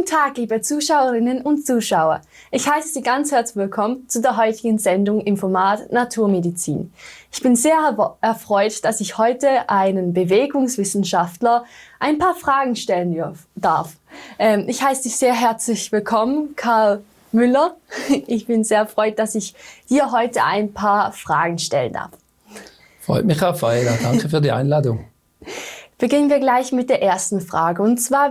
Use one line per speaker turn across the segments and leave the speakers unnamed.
Guten Tag, liebe Zuschauerinnen und Zuschauer. Ich heiße Sie ganz herzlich willkommen zu der heutigen Sendung im Format Naturmedizin. Ich bin sehr erfreut, dass ich heute einen Bewegungswissenschaftler ein paar Fragen stellen darf. Ich heiße dich sehr herzlich willkommen, Karl Müller. Ich bin sehr erfreut, dass ich dir heute ein paar Fragen stellen darf.
Freut mich, Raffaella. Danke für die Einladung.
Beginnen wir gleich mit der ersten Frage. Und zwar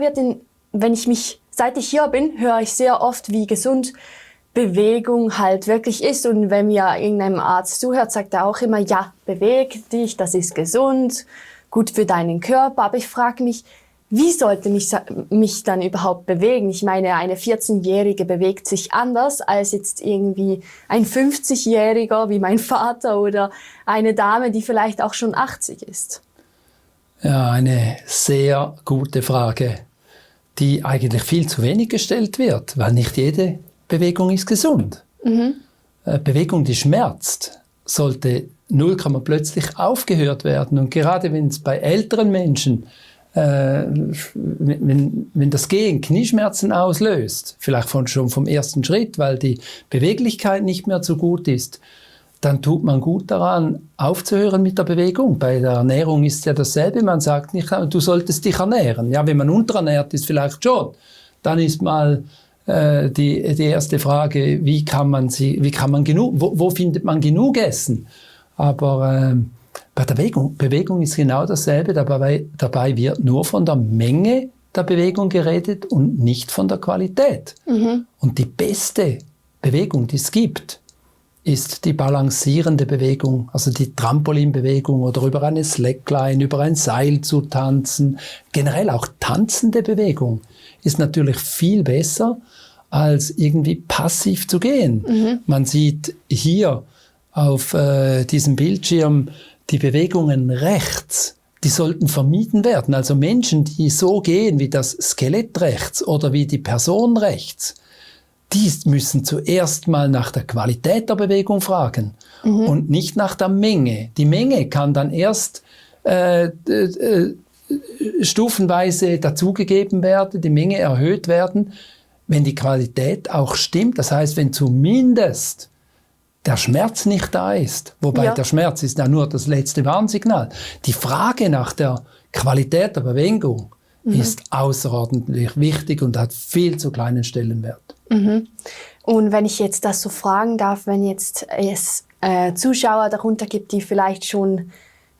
seit ich hier bin, höre ich sehr oft, wie gesund Bewegung halt wirklich ist. Und wenn mir irgendein Arzt zuhört, sagt er auch immer, ja, beweg dich, das ist gesund, gut für deinen Körper. Aber ich frage mich, wie sollte mich dann überhaupt bewegen? Ich meine, eine 14-Jährige bewegt sich anders als jetzt irgendwie ein 50-Jähriger wie mein Vater oder eine Dame, die vielleicht auch schon 80 ist.
Ja, eine sehr gute Frage, die eigentlich viel zu wenig gestellt wird, weil nicht jede Bewegung ist gesund. Bewegung, die schmerzt, sollte plötzlich aufgehört werden. Und gerade wenn es bei älteren Menschen, wenn das Gehen Knieschmerzen auslöst, vielleicht schon vom ersten Schritt, weil die Beweglichkeit nicht mehr so gut ist, dann tut man gut daran, aufzuhören mit der Bewegung. Bei der Ernährung ist ja dasselbe. Man sagt nicht, du solltest dich ernähren. Ja, wenn man unterernährt ist, vielleicht schon. Dann ist mal die erste Frage, wo findet man genug Essen? Aber bei der Bewegung ist genau dasselbe. Dabei wird nur von der Menge der Bewegung geredet und nicht von der Qualität. Und die beste Bewegung, die es gibt, ist die balancierende Bewegung, also die Trampolinbewegung oder über eine Slackline, über ein Seil zu tanzen. Generell auch tanzende Bewegung ist natürlich viel besser, als irgendwie passiv zu gehen. Man sieht hier auf diesem Bildschirm die Bewegungen rechts, die sollten vermieden werden. Also Menschen, die so gehen wie das Skelett rechts oder wie die Person rechts, die müssen zuerst mal nach der Qualität der Bewegung fragen und nicht nach der Menge. Die Menge kann dann erst stufenweise dazugegeben werden, die Menge erhöht werden, wenn die Qualität auch stimmt. Das heißt, wenn zumindest der Schmerz nicht da ist, wobei der Schmerz ist ja nur das letzte Warnsignal. Die Frage nach der Qualität der Bewegung ist außerordentlich wichtig und hat viel zu kleinen Stellenwert.
Und wenn ich jetzt das so fragen darf, wenn jetzt es Zuschauer darunter gibt, die vielleicht schon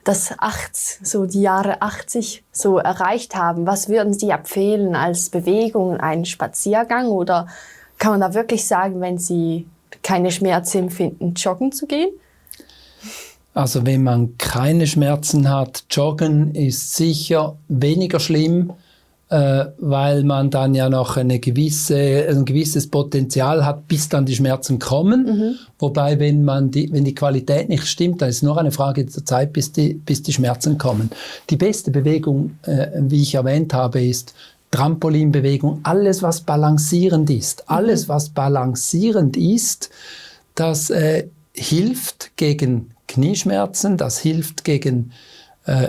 die Jahre 80 so erreicht haben, was würden Sie empfehlen als Bewegung, einen Spaziergang? Oder kann man da wirklich sagen, wenn Sie keine Schmerzen empfinden, joggen zu gehen?
Also wenn man keine Schmerzen hat, joggen ist sicher weniger schlimm, weil man dann ja noch ein gewisses Potenzial hat, bis dann die Schmerzen kommen. Wobei, wenn die Qualität nicht stimmt, dann ist es nur eine Frage der Zeit, bis die Schmerzen kommen. Die beste Bewegung, wie ich erwähnt habe, ist Trampolinbewegung. Alles, was balancierend ist. Das hilft gegen Knieschmerzen, das hilft gegen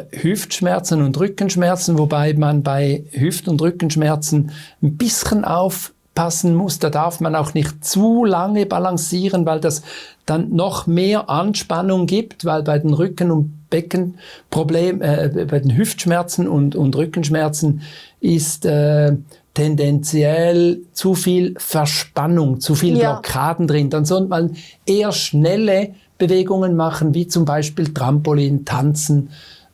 Hüftschmerzen und Rückenschmerzen, wobei man bei Hüft- und Rückenschmerzen ein bisschen aufpassen muss. Da darf man auch nicht zu lange balancieren, weil das dann noch mehr Anspannung gibt, weil bei den Rücken- und Beckenproblemen, bei den Hüftschmerzen und Rückenschmerzen ist tendenziell zu viel Verspannung, zu viel Blockaden drin. Dann sollte man eher schnelle Bewegungen machen, wie zum Beispiel Trampolin, Tanzen.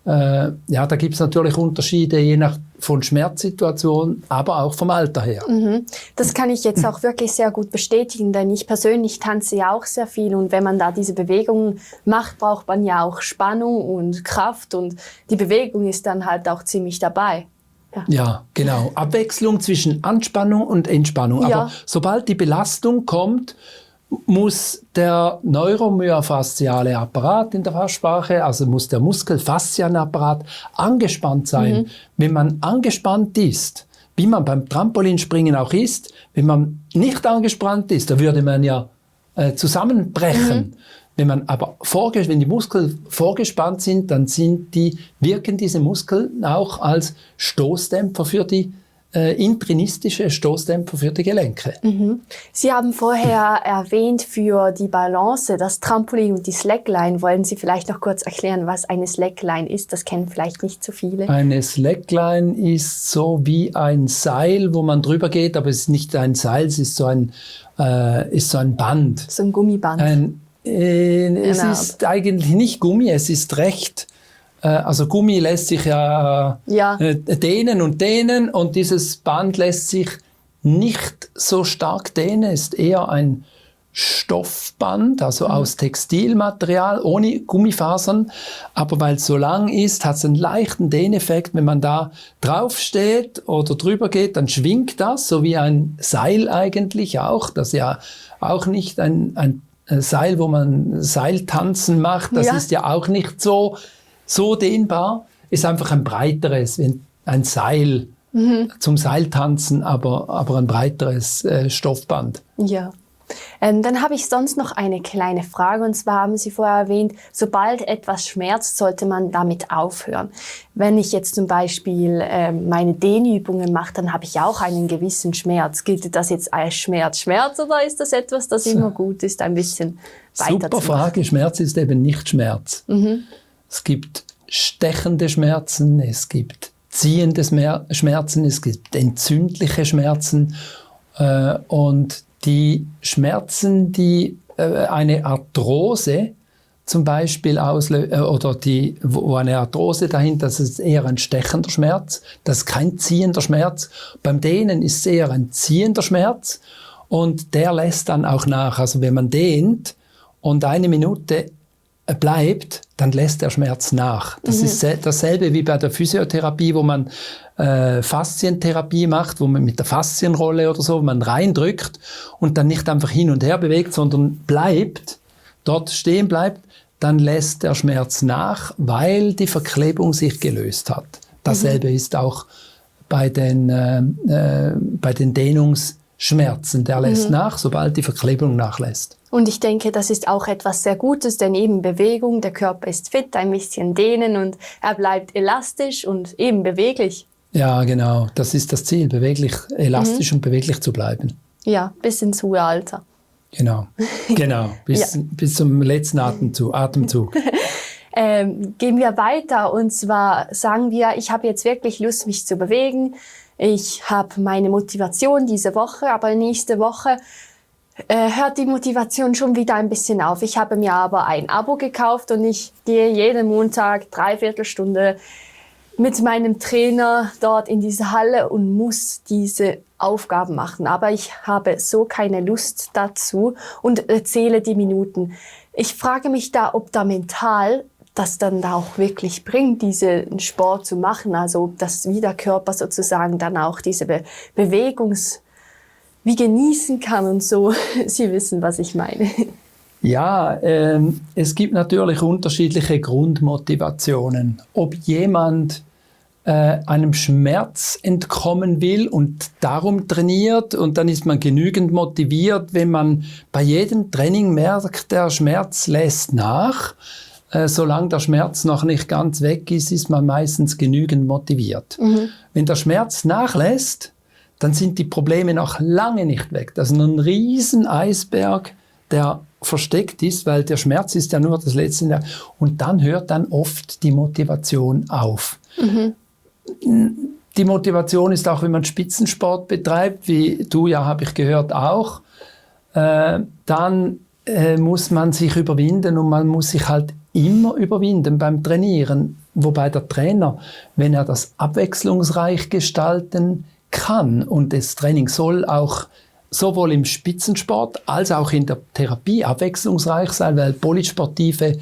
Da gibt es natürlich Unterschiede je nach von Schmerzsituation, aber auch vom Alter her.
Das kann ich jetzt auch wirklich sehr gut bestätigen, denn ich persönlich tanze ja auch sehr viel und wenn man da diese Bewegungen macht, braucht man ja auch Spannung und Kraft und die Bewegung ist dann halt auch ziemlich dabei.
Ja, genau. Abwechslung zwischen Anspannung und Entspannung. Aber sobald die Belastung kommt, muss der neuromyofasziale Apparat in der Fachsprache, also muss der Muskelfaszienapparat angespannt sein. Wenn man angespannt ist, wie man beim Trampolinspringen auch ist, wenn man nicht angespannt ist, da würde man ja zusammenbrechen. Wenn die Muskeln vorgespannt sind, dann wirken diese Muskeln auch als Stoßdämpfer für die internistische Stoßdämpfer für die Gelenke.
Sie haben vorher erwähnt für die Balance, das Trampolin und die Slackline. Wollen Sie vielleicht noch kurz erklären, was eine Slackline ist? Das kennen vielleicht nicht so viele.
Eine Slackline ist so wie ein Seil, wo man drüber geht, aber es ist nicht ein Seil, es ist so ein Band.
So ein Gummiband.
Es ist eigentlich nicht Gummi, es ist recht. Also Gummi lässt sich dehnen und dieses Band lässt sich nicht so stark dehnen, ist eher ein Stoffband, also aus Textilmaterial, ohne Gummifasern, aber weil es so lang ist, hat es einen leichten Dehneffekt. Wenn man da drauf steht oder drüber geht, dann schwingt das, so wie ein Seil eigentlich auch. Das ist ja auch nicht ein Seil, wo man Seiltanzen macht, das ist ja auch nicht so dehnbar, ist einfach ein breiteres, ein Seil zum Seiltanzen, aber ein breiteres Stoffband.
Ja. Dann habe ich sonst noch eine kleine Frage, und zwar haben Sie vorher erwähnt, sobald etwas schmerzt, sollte man damit aufhören. Wenn ich jetzt zum Beispiel meine Dehnübungen mache, dann habe ich auch einen gewissen Schmerz. Gilt das jetzt als Schmerz oder ist das etwas, das immer gut ist, ein bisschen weiterzumachen?
Super Frage, Schmerz ist eben nicht Schmerz. Es gibt stechende Schmerzen, es gibt ziehende Schmerzen, es gibt entzündliche Schmerzen und die Schmerzen, die eine Arthrose zum Beispiel auslösen, oder wo eine Arthrose dahinter, das ist eher ein stechender Schmerz, das ist kein ziehender Schmerz. Beim Dehnen ist es eher ein ziehender Schmerz und der lässt dann auch nach. Also wenn man dehnt und 1 Minute bleibt, dann lässt der Schmerz nach. Das ist dasselbe wie bei der Physiotherapie, wo man Faszientherapie macht, wo man mit der Faszienrolle oder so, wo man reindrückt und dann nicht einfach hin und her bewegt, sondern dort stehen bleibt, dann lässt der Schmerz nach, weil die Verklebung sich gelöst hat. Dasselbe ist auch bei den Dehnungsschmerzen. Der lässt nach, sobald die Verklebung nachlässt.
Und ich denke, das ist auch etwas sehr Gutes, denn eben Bewegung, der Körper ist fit, ein bisschen dehnen und er bleibt elastisch und eben beweglich.
Ja, genau. Das ist das Ziel, elastisch und beweglich zu bleiben.
Ja, bis ins hohe Alter.
Genau. Bis zum letzten Atemzug.
Gehen wir weiter, und zwar sagen wir, ich habe jetzt wirklich Lust, mich zu bewegen. Ich habe meine Motivation diese Woche, aber nächste Woche hört die Motivation schon wieder ein bisschen auf. Ich habe mir aber ein Abo gekauft und ich gehe jeden Montag 3/4 Stunde mit meinem Trainer dort in diese Halle und muss diese Aufgaben machen. Aber ich habe so keine Lust dazu und zähle die Minuten. Ich frage mich da, ob da mental das dann da auch wirklich bringt, diesen Sport zu machen. Also ob das wie der Körper sozusagen dann auch diese wie genießen kann und so. Sie wissen, was ich meine.
Ja, es gibt natürlich unterschiedliche Grundmotivationen. Ob jemand einem Schmerz entkommen will und darum trainiert und dann ist man genügend motiviert, wenn man bei jedem Training merkt, der Schmerz lässt nach. Solange der Schmerz noch nicht ganz weg ist, ist man meistens genügend motiviert. Wenn der Schmerz nachlässt, dann sind die Probleme noch lange nicht weg. Das ist ein riesen Eisberg, der versteckt ist, weil der Schmerz ist ja nur das letzte. Und dann hört dann oft die Motivation auf. Die Motivation ist auch, wenn man Spitzensport betreibt, wie du ja, habe ich gehört, auch, dann muss man sich überwinden und man muss sich halt immer überwinden beim Trainieren. Wobei der Trainer, wenn er das abwechslungsreich gestalten kann und das Training soll auch sowohl im Spitzensport als auch in der Therapie abwechslungsreich sein, weil polysportive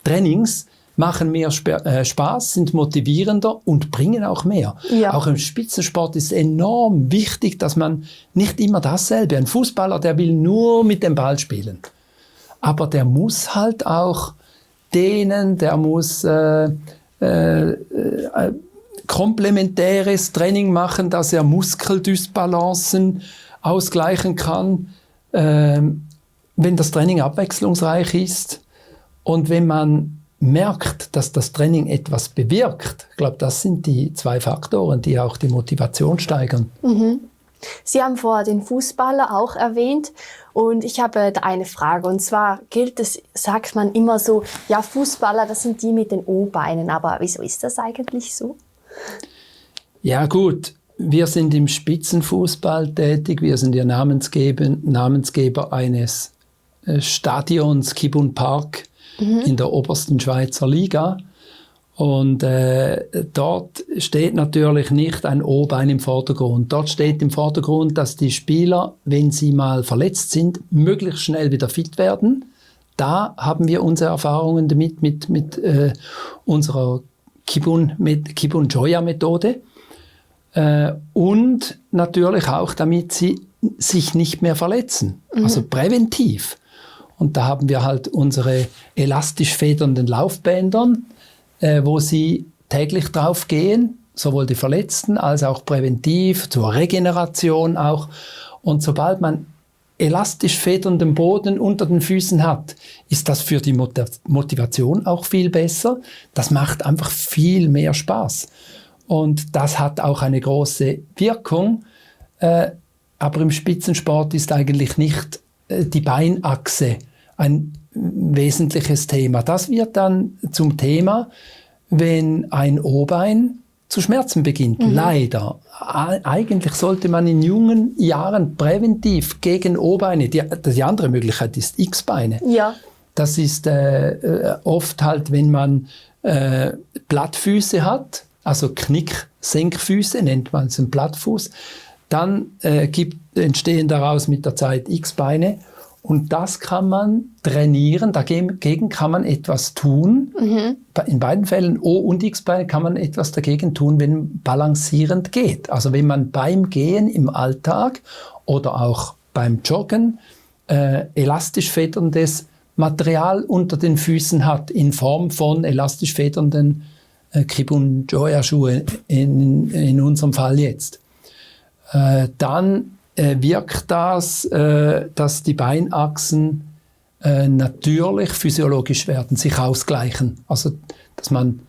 Trainings machen mehr Spaß, sind motivierender und bringen auch mehr. Ja. Auch im Spitzensport ist enorm wichtig, dass man nicht immer dasselbe. Ein Fußballer, der will nur mit dem Ball spielen. Aber der muss halt auch dehnen, der muss komplementäres Training machen, dass er Muskeldysbalancen ausgleichen kann, wenn das Training abwechslungsreich ist und wenn man merkt, dass das Training etwas bewirkt, ich glaube, das sind die 2 Faktoren, die auch die Motivation steigern.
Sie haben vorher den Fußballer auch erwähnt und ich habe da eine Frage und zwar sagt man immer so, ja Fußballer, das sind die mit den O-Beinen, aber wieso ist das eigentlich so?
Ja gut, wir sind im Spitzenfußball tätig, wir sind ja Namensgeber eines Stadions Kibun Park in der obersten Schweizer Liga. Und dort steht natürlich nicht ein O-Bein im Vordergrund. Dort steht im Vordergrund, dass die Spieler, wenn sie mal verletzt sind, möglichst schnell wieder fit werden. Da haben wir unsere Erfahrungen damit mit unserer Kibun-Joya-Methode. Und natürlich auch, damit sie sich nicht mehr verletzen. Also präventiv. Und da haben wir halt unsere elastisch federnden Laufbändern, wo sie täglich drauf gehen, sowohl die Verletzten als auch präventiv, zur Regeneration auch. Und sobald man elastisch federnden Boden unter den Füßen hat, ist das für die Motivation auch viel besser. Das macht einfach viel mehr Spaß. Und das hat auch eine große Wirkung. Aber im Spitzensport ist eigentlich nicht die Beinachse ein wesentliches Thema. Das wird dann zum Thema, wenn ein O-Bein zu schmerzen beginnt. Leider. Eigentlich sollte man in jungen Jahren präventiv gegen O-Beine, die andere Möglichkeit ist X-Beine.
Ja.
Das ist oft halt, wenn man Plattfüße hat, also Knick-Senkfüße, nennt man es einen Plattfuß, dann entstehen daraus mit der Zeit X-Beine. Und das kann man trainieren, dagegen kann man etwas tun. In beiden Fällen, O- und X-Beine, kann man etwas dagegen tun, wenn balancierend geht. Also wenn man beim Gehen im Alltag oder auch beim Joggen elastisch federndes Material unter den Füßen hat, in Form von elastisch federnden Kibun-Joya-Schuhe, in unserem Fall jetzt. Dann wirkt das, dass die Beinachsen natürlich physiologisch werden, sich ausgleichen. Also, dass man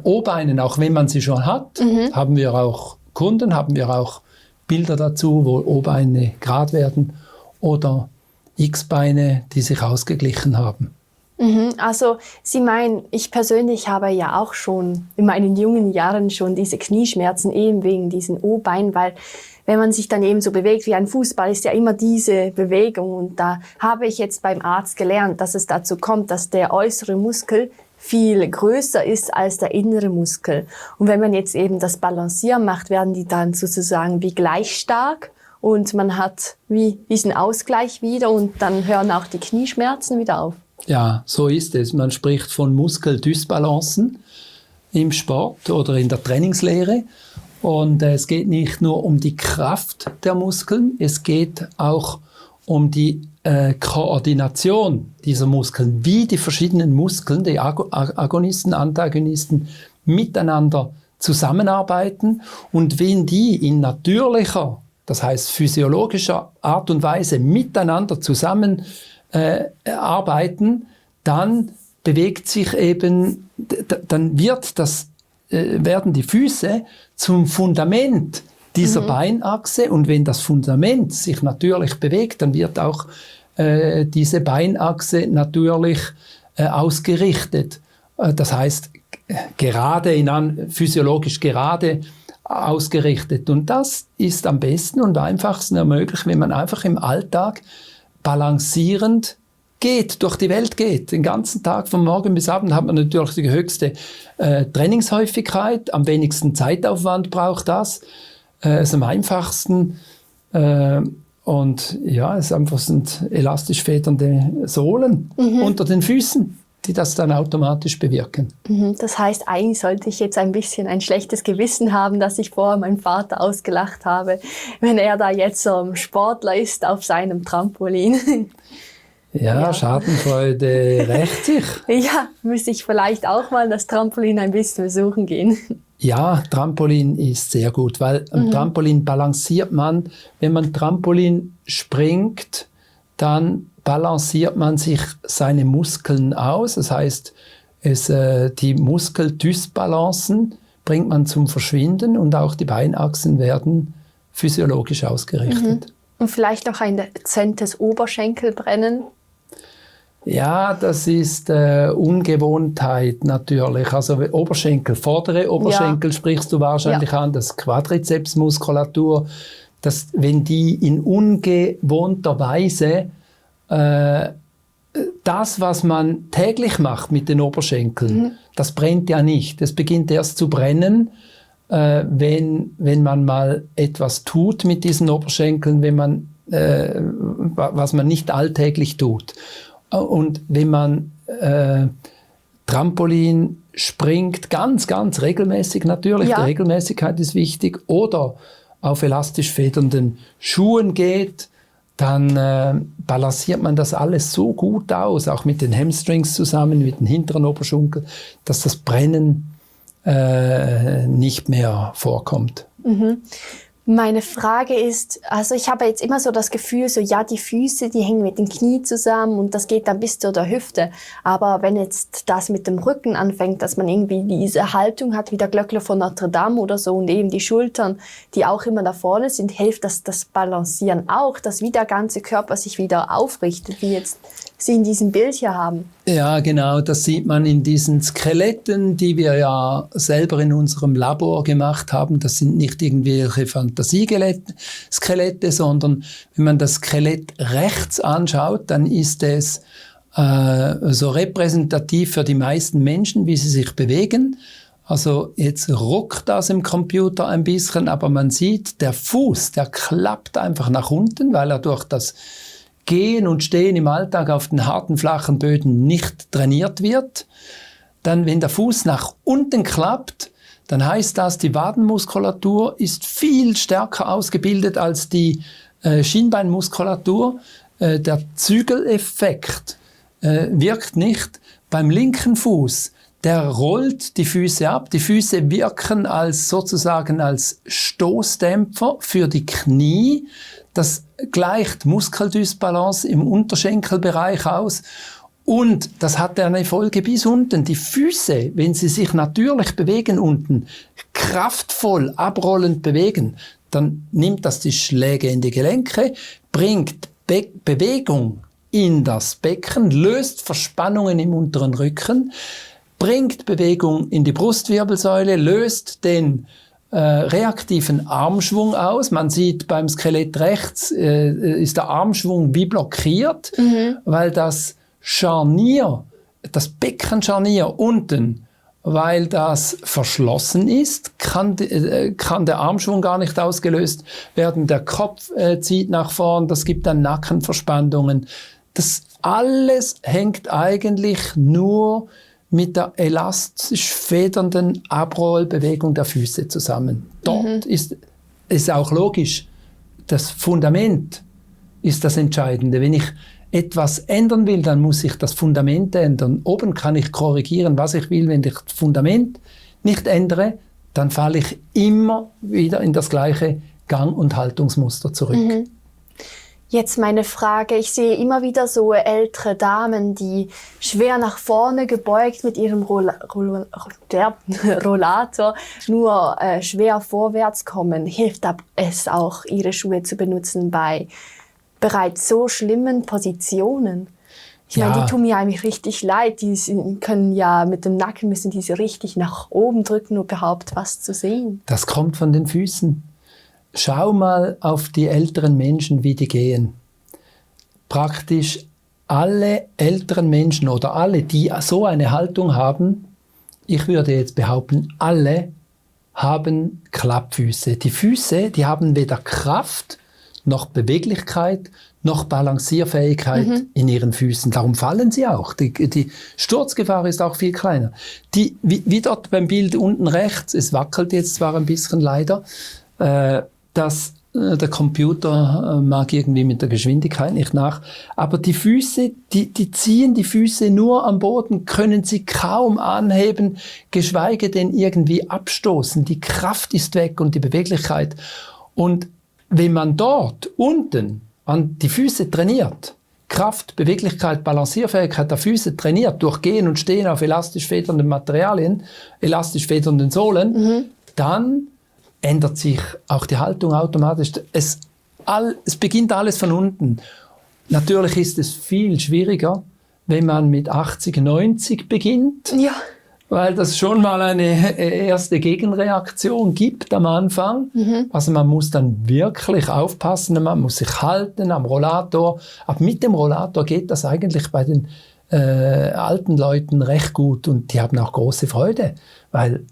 O-Beinen, auch wenn man sie schon hat, haben wir auch Kunden, haben wir auch Bilder dazu, wo O-Beine gerade werden oder X-Beine, die sich ausgeglichen haben.
Also Sie meinen, ich persönlich habe ja auch schon in meinen jungen Jahren schon diese Knieschmerzen eben wegen diesen O-Beinen, weil wenn man sich dann eben so bewegt wie ein Fußball, ist ja immer diese Bewegung. Und da habe ich jetzt beim Arzt gelernt, dass es dazu kommt, dass der äußere Muskel viel größer ist als der innere Muskel. Und wenn man jetzt eben das Balancieren macht, werden die dann sozusagen wie gleich stark und man hat wie diesen Ausgleich wieder und dann hören auch die Knieschmerzen wieder auf.
Ja, so ist es. Man spricht von Muskeldysbalancen im Sport oder in der Trainingslehre. Und es geht nicht nur um die Kraft der Muskeln, es geht auch um die Koordination dieser Muskeln, wie die verschiedenen Muskeln, die Agonisten, Antagonisten, miteinander zusammenarbeiten und wenn die in natürlicher, das heißt physiologischer Art und Weise miteinander zusammenarbeiten, dann bewegt sich eben, dann werden die Füße zum Fundament dieser Beinachse und wenn das Fundament sich natürlich bewegt, dann wird auch diese Beinachse natürlich ausgerichtet. Das heißt, physiologisch gerade ausgerichtet. Und das ist am besten und einfachsten möglich, wenn man einfach im Alltag balancierend durch die Welt geht. Den ganzen Tag, von morgen bis abend, hat man natürlich die höchste Trainingshäufigkeit, am wenigsten Zeitaufwand braucht das, ist am einfachsten und ja, es sind elastisch federnde Sohlen unter den Füßen, die das dann automatisch bewirken.
Das heißt, eigentlich sollte ich jetzt ein bisschen ein schlechtes Gewissen haben, dass ich vorher meinen Vater ausgelacht habe, wenn er da jetzt Sportler ist auf seinem Trampolin.
Ja, Schadenfreude rächt sich.
Ja, müsste ich vielleicht auch mal das Trampolin ein bisschen besuchen gehen.
Ja, Trampolin ist sehr gut, weil am Trampolin balanciert man, wenn man Trampolin springt, dann balanciert man sich seine Muskeln aus. Das heißt, Die Muskeldysbalancen bringt man zum Verschwinden und auch die Beinachsen werden physiologisch ausgerichtet.
Und vielleicht noch ein dezentes Oberschenkelbrennen?
Ja, das ist Ungewohntheit natürlich. Also Oberschenkel, vordere Oberschenkel sprichst du wahrscheinlich an, das Quadrizepsmuskulatur, wenn die in ungewohnter Weise das, was man täglich macht mit den Oberschenkeln, das brennt ja nicht. Das beginnt erst zu brennen, wenn man mal etwas tut mit diesen Oberschenkeln, was man nicht alltäglich tut. Und wenn man Trampolin springt, ganz, ganz regelmäßig natürlich, die Regelmäßigkeit ist wichtig, oder auf elastisch federnden Schuhen geht, dann balanciert man das alles so gut aus, auch mit den Hamstrings zusammen, mit den hinteren Oberschenkel, dass das Brennen nicht mehr vorkommt.
Meine Frage ist, also ich habe jetzt immer so das Gefühl, die Füße, die hängen mit dem Knie zusammen und das geht dann bis zu der Hüfte. Aber wenn jetzt das mit dem Rücken anfängt, dass man irgendwie diese Haltung hat wie der Glöckler von Notre Dame oder so und eben die Schultern, die auch immer da vorne sind, hilft das Balancieren auch, dass wie der ganze Körper sich wieder aufrichtet, wie jetzt Sie in diesem Bild hier haben.
Ja, genau, das sieht man in diesen Skeletten, die wir ja selber in unserem Labor gemacht haben. Das sind nicht irgendwelche Fantasieskelette, sondern wenn man das Skelett rechts anschaut, dann ist es so repräsentativ für die meisten Menschen, wie sie sich bewegen. Also jetzt ruckt das im Computer ein bisschen, aber man sieht, der Fuß, der klappt einfach nach unten, weil er durch das Gehen und Stehen im Alltag auf den harten, flachen Böden nicht trainiert wird. Dann, wenn der Fuß nach unten klappt, dann heißt das, die Wadenmuskulatur ist viel stärker ausgebildet als die Schienbeinmuskulatur. Der Zügeleffekt wirkt nicht. Beim linken Fuß, der rollt die Füße ab. Die Füße wirken sozusagen als Stoßdämpfer für die Knie. Das gleicht Muskeldysbalance im Unterschenkelbereich aus. Und das hat eine Folge bis unten. Die Füße, wenn sie sich natürlich bewegen unten, kraftvoll abrollend bewegen, dann nimmt das die Schläge in die Gelenke, bringt Bewegung in das Becken, löst Verspannungen im unteren Rücken, bringt Bewegung in die Brustwirbelsäule, löst den reaktiven Armschwung aus. Man sieht beim Skelett rechts ist der Armschwung wie blockiert, weil das Scharnier, das Beckenscharnier unten, weil das verschlossen ist, kann der Armschwung gar nicht ausgelöst werden. Der Kopf zieht nach vorn, das gibt dann Nackenverspannungen. Das alles hängt eigentlich nur mit der elastisch federnden Abrollbewegung der Füße zusammen. Dort ist auch logisch, das Fundament ist das Entscheidende. Wenn ich etwas ändern will, dann muss ich das Fundament ändern. Oben kann ich korrigieren, was ich will. Wenn ich das Fundament nicht ändere, dann falle ich immer wieder in das gleiche Gang- und Haltungsmuster zurück.
Jetzt meine Frage, ich sehe immer wieder so ältere Damen, die schwer nach vorne gebeugt mit ihrem Rollator nur schwer vorwärts kommen. Hilft es auch, ihre Schuhe zu benutzen bei bereits so schlimmen Positionen? Ich meine, die tun mir eigentlich richtig leid. Die können ja mit dem Nacken, müssen die so richtig nach oben drücken, um überhaupt was zu sehen.
Das kommt von den Füßen. Schau mal auf die älteren Menschen, wie die gehen. Praktisch alle älteren Menschen oder alle, die so eine Haltung haben, ich würde jetzt behaupten, alle haben Klappfüße. Die Füße, die haben weder Kraft noch Beweglichkeit noch Balancierfähigkeit in ihren Füßen. Darum fallen sie auch. Die Sturzgefahr ist auch viel kleiner. Wie dort beim Bild unten rechts, es wackelt jetzt zwar ein bisschen leider, der Computer mag irgendwie mit der Geschwindigkeit nicht nach. Aber die Füße, die ziehen die Füße nur am Boden, können sie kaum anheben, geschweige denn irgendwie abstoßen. Die Kraft ist weg und die Beweglichkeit. Und wenn man dort unten an die Füße trainiert, Kraft, Beweglichkeit, Balancierfähigkeit der Füße trainiert, durch Gehen und Stehen auf elastisch federnden Materialien, elastisch federnden Sohlen, dann ändert sich auch die Haltung automatisch. Es beginnt alles von unten. Natürlich ist es viel schwieriger, wenn man mit 80, 90 beginnt.
Ja.
Weil das schon mal eine erste Gegenreaktion gibt am Anfang. Also man muss dann wirklich aufpassen, man muss sich halten am Rollator. Aber mit dem Rollator geht das eigentlich bei den alten Leuten recht gut und die haben auch große Freude, weil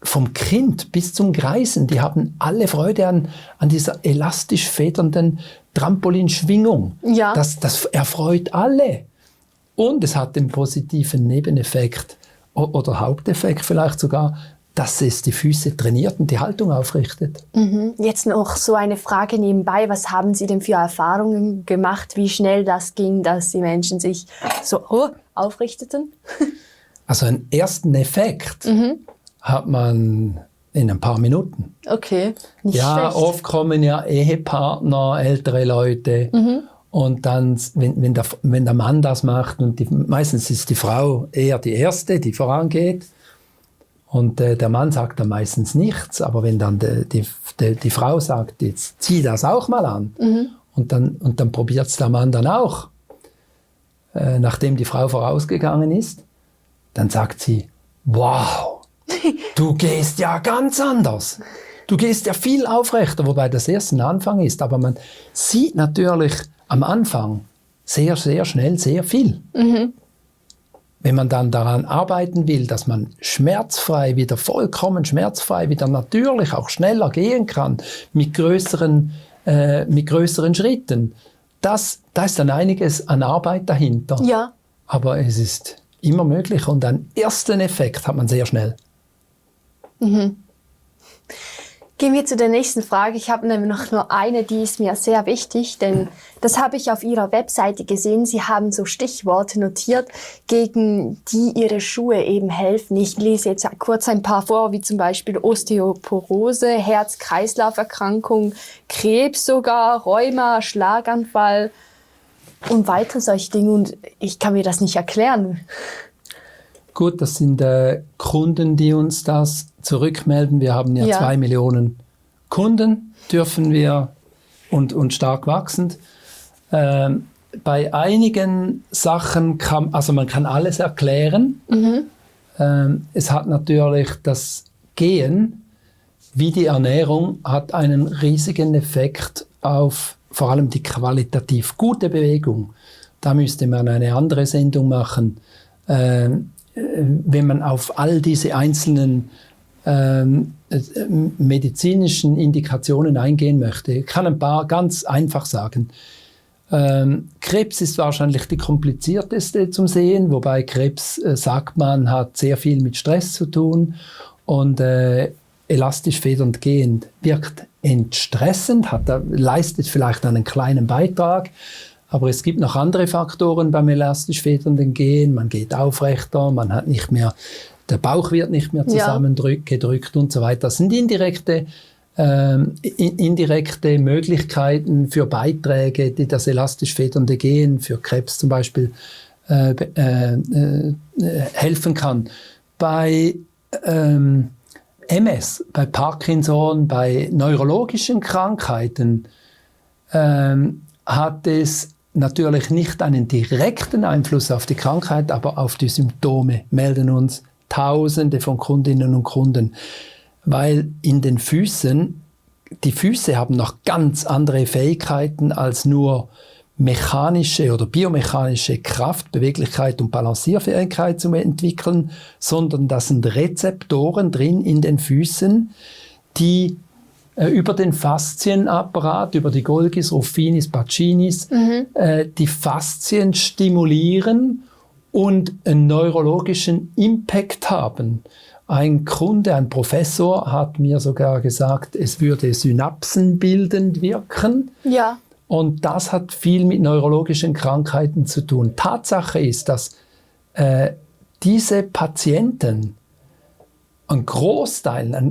vom Kind bis zum Greisen, die haben alle Freude an dieser elastisch federnden Trampolinschwingung.
Ja.
Das erfreut alle. Und es hat den positiven Nebeneffekt, oder Haupteffekt vielleicht sogar, dass es die Füße trainiert und die Haltung aufrichtet.
Jetzt noch so eine Frage nebenbei. Was haben Sie denn für Erfahrungen gemacht, wie schnell das ging, dass die Menschen sich so aufrichteten?
Also einen ersten Effekt hat man in ein paar Minuten.
Okay, nicht
Ja,
schlecht.
oft kommen ja Ehepartner, ältere Leute. Und dann, wenn der Mann das macht, und meistens ist die Frau eher die Erste, die vorangeht, und der Mann sagt dann meistens nichts, aber wenn dann die Frau sagt, jetzt zieh das auch mal an, und dann probiert es der Mann dann auch, nachdem die Frau vorausgegangen ist, dann sagt sie, wow, du gehst ja ganz anders. Du gehst ja viel aufrechter, wobei das erst ein Anfang ist, aber man sieht natürlich am Anfang sehr, sehr schnell sehr viel. Wenn man dann daran arbeiten will, dass man vollkommen schmerzfrei, wieder natürlich auch schneller gehen kann, mit größeren Schritten, da ist dann einiges an Arbeit dahinter.
Ja.
Aber es ist immer möglich und einen ersten Effekt hat man sehr schnell.
Gehen wir zu der nächsten Frage. Ich habe nämlich noch nur eine, die ist mir sehr wichtig, denn das habe ich auf Ihrer Webseite gesehen. Sie haben so Stichworte notiert, gegen die Ihre Schuhe eben helfen. Ich lese jetzt kurz ein paar vor, wie zum Beispiel Osteoporose, Herz-Kreislauf-Erkrankung, Krebs sogar, Rheuma, Schlaganfall und weitere solche Dinge. Und ich kann mir das nicht erklären.
Gut, das sind Kunden, die uns das zurückmelden. Wir haben ja 2 Millionen Kunden, dürfen wir, und stark wachsend. Bei einigen Sachen man kann alles erklären. Es hat natürlich das Gehen, wie die Ernährung, hat einen riesigen Effekt auf vor allem die qualitativ gute Bewegung. Da müsste man eine andere Sendung machen. Wenn man auf all diese einzelnen medizinischen Indikationen eingehen möchte. Ich kann ein paar ganz einfach sagen. Krebs ist wahrscheinlich die komplizierteste zum Sehen, wobei Krebs, sagt man, hat sehr viel mit Stress zu tun und elastisch federnd gehend wirkt entstressend, leistet vielleicht einen kleinen Beitrag. Aber es gibt noch andere Faktoren beim elastisch federnden Gehen. Man geht aufrechter, der Bauch wird nicht mehr zusammengedrückt und so weiter. Das sind indirekte Möglichkeiten für Beiträge, die das elastisch federnde Gehen für Krebs zum Beispiel helfen kann. Bei MS, bei Parkinson, bei neurologischen Krankheiten hat es natürlich nicht einen direkten Einfluss auf die Krankheit, aber auf die Symptome melden uns Tausende von Kundinnen und Kunden, weil in den Füßen, die Füße haben noch ganz andere Fähigkeiten als nur mechanische oder biomechanische Kraft, Beweglichkeit und Balancierfähigkeit zu entwickeln, sondern da sind Rezeptoren drin in den Füßen, die über den Faszienapparat, über die Golgis, Ruffinis, Paccinis, die Faszien stimulieren und einen neurologischen Impact haben. Ein Kunde, ein Professor hat mir sogar gesagt, es würde synapsenbildend wirken. Ja. Und das hat viel mit neurologischen Krankheiten zu tun. Tatsache ist, dass diese Patienten, ein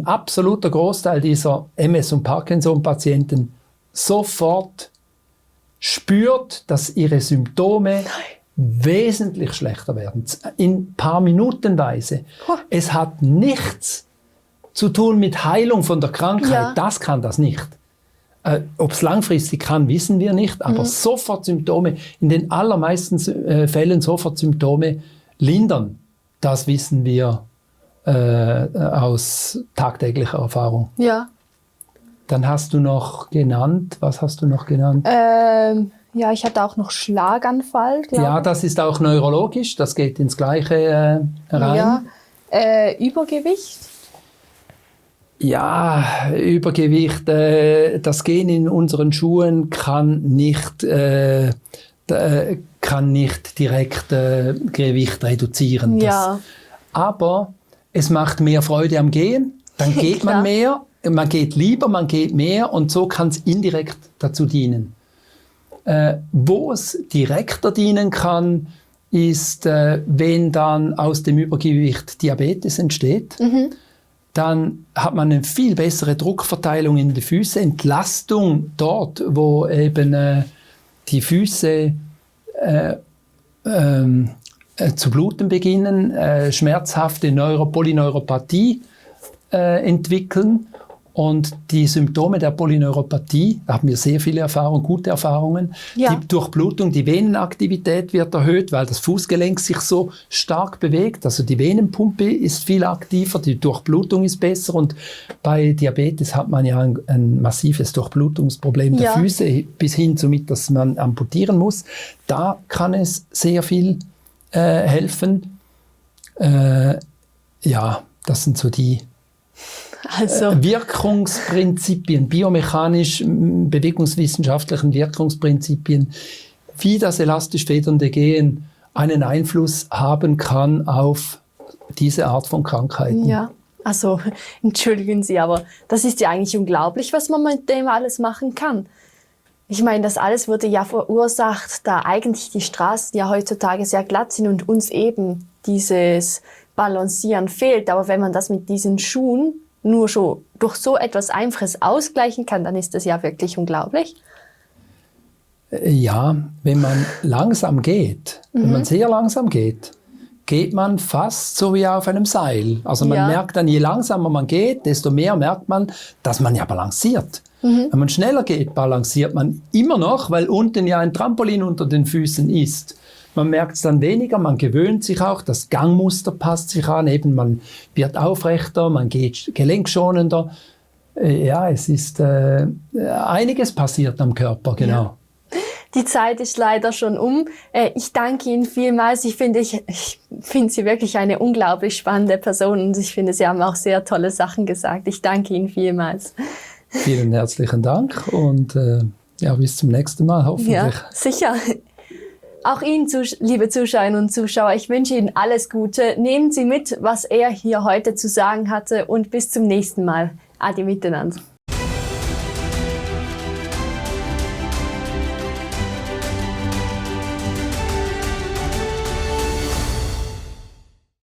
absoluter Großteil dieser MS- und Parkinson-Patienten sofort spürt, dass ihre Symptome wesentlich schlechter werden. In ein paar Minutenweise. Es hat nichts zu tun mit Heilung von der Krankheit.
Ja.
Das kann das nicht. Ob es langfristig kann, wissen wir nicht. Aber sofort Symptome, in den allermeisten Fällen sofort Symptome lindern. Das wissen wir aus tagtäglicher Erfahrung.
Ja.
Dann hast du noch genannt, was hast du noch genannt?
Ja, ich hatte auch noch Schlaganfall, glaube
Ja, das ist auch neurologisch, das geht ins Gleiche rein.
Ja. Übergewicht.
Ja, Übergewicht, das Gehen in unseren Schuhen kann nicht direkt Gewicht reduzieren.
Ja.
Aber es macht mehr Freude am Gehen, dann geht man mehr, man geht lieber, man geht mehr und so kann es indirekt dazu dienen. Wo es direkter dienen kann, ist, wenn dann aus dem Übergewicht Diabetes entsteht. Dann hat man eine viel bessere Druckverteilung in die Füße, Entlastung dort, wo eben die Füße zu bluten beginnen, schmerzhafte Polyneuropathie entwickeln. Und die Symptome der Polyneuropathie, da haben wir sehr viele Erfahrungen, gute Erfahrungen.
Ja.
Die Durchblutung, die Venenaktivität wird erhöht, weil das Fußgelenk sich so stark bewegt. Also die Venenpumpe ist viel aktiver, die Durchblutung ist besser. Und bei Diabetes hat man ja ein massives Durchblutungsproblem der Füße, bis hin somit, dass man amputieren muss. Da kann es sehr viel helfen. Ja, das sind so die Wirkungsprinzipien, biomechanisch, bewegungswissenschaftlichen Wirkungsprinzipien, wie das elastisch federnde Gehen einen Einfluss haben kann auf diese Art von Krankheiten.
Ja, also entschuldigen Sie, aber das ist ja eigentlich unglaublich, was man mit dem alles machen kann. Ich meine, das alles wurde ja verursacht, da eigentlich die Straßen ja heutzutage sehr glatt sind und uns eben dieses Balancieren fehlt. Aber wenn man das mit diesen Schuhen nur schon durch so etwas Einfaches ausgleichen kann, dann ist das ja wirklich unglaublich.
Ja, wenn man langsam geht, wenn man sehr langsam geht, geht man fast so wie auf einem Seil. Also man merkt dann, je langsamer man geht, desto mehr merkt man, dass man ja balanciert. Wenn man schneller geht, balanciert man immer noch, weil unten ja ein Trampolin unter den Füßen ist. Man merkt es dann weniger, man gewöhnt sich auch, das Gangmuster passt sich an, eben man wird aufrechter, man geht gelenkschonender. Ja, es ist einiges passiert am Körper, genau.
Ja. Die Zeit ist leider schon um. Ich danke Ihnen vielmals. Ich finde Sie wirklich eine unglaublich spannende Person und ich finde, Sie haben auch sehr tolle Sachen gesagt. Ich danke Ihnen vielmals.
Vielen herzlichen Dank und ja, bis zum nächsten Mal hoffentlich.
Ja, sicher. Auch Ihnen, liebe Zuschauerinnen und Zuschauer, ich wünsche Ihnen alles Gute. Nehmen Sie mit, was er hier heute zu sagen hatte und bis zum nächsten Mal. Ade miteinander.